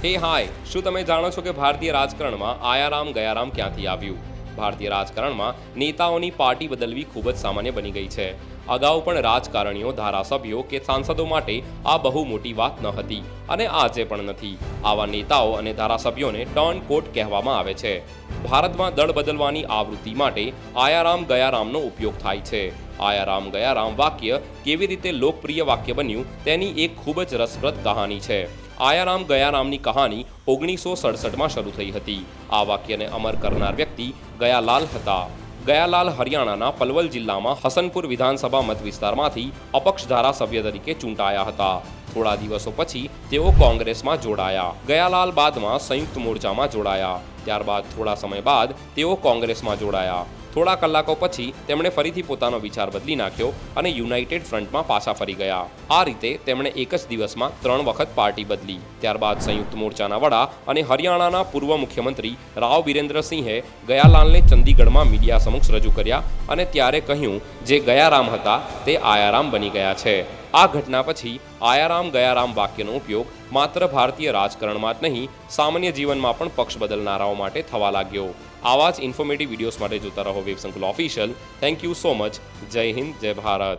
હે હાય, શું તમે જાણો છો કે ભારતીય રાજકારણમાં આયારામ ગયારામ ક્યાંથી આવ્યું? ભારતીય રાજકારણમાં નેતાઓની પાર્ટી બદલવી ખૂબ જ સામાન્ય બની ગઈ છે. અગાઉ પણ રાજકારણીઓ, ધારાસભ્યો કે સાંસદો માટે આ બહુ મોટી વાત ન હતી અને આજે પણ નથી. આવા નેતાઓ અને ધારાસભ્યોને ટર્ન કોટ કહેવામાં આવે છે. ભારતમાં દળ બદલવાની આવૃત્તિ માટે આયારામ ગયારામનો ઉપયોગ થાય છે. આયારામ ગયારામ વાક્ય કેવી રીતે લોકપ્રિય વાક્ય બન્યું તેની એક ખૂબ જ રસપ્રદ કહાની છે. આયારામ ગયારામની કહાની 1967માં શરૂ થઈ હતી. આ વાક્યને અમર કરનાર વ્યક્તિ ગયાલાલ હતા. ગયાલાલ હરિયાણાના પલવલ જિલ્લામાં હસનપુર વિધાનસભા મત વિસ્તારમાંથી અપક્ષ ધારાસભ્ય તરીકે ચૂંટાયા હતા. થોડા દિવસો પછી તેઓ કોંગ્રેસમાં જોડાયા. ગયાલાલ બાદમાં સંયુક્ત મોરચામાં જોડાયા. ત્યારબાદ થોડા સમય બાદ તેઓ કોંગ્રેસમાં જોડાયા. થોડા કલાકો પછી તેમણે ફરીથી પોતાનો વિચાર બદલી નાખ્યો અને યુનાઇટેડ ફ્રન્ટમાં પાછા ફરી ગયા. આ રીતે તેમણે એક જ દિવસમાં 3 વખત પાર્ટી બદલી. ત્યારબાદ સંયુક્ત મોરચાના વડા અને હરિયાણાના પૂર્વ મુખ્યમંત્રી રાવ વિરેન્દ્રસિંહે ગયાલાલને ચંદીગઢમાં મીડિયા સમક્ષ રજૂ કર્યા અને ત્યારે કહ્યું જે ગયારામ હતા તે આયારામ બની ગયા છે. આ ઘટના પછી આયારામ ગયારામ વાક્યનો ઉપયોગ માત્ર ભારતીય રાજકારણમાં જ નહીં, સામાન્ય જીવનમાં પણ પક્ષ બદલનારાઓ માટે થવા લાગ્યો. આવા જ ઇન્ફોર્મેટિવ વિડીયોઝ માટે જોતા રહો વેબ સંકુલ official. Thank you so much. જય હિન્દ, જય ભારત.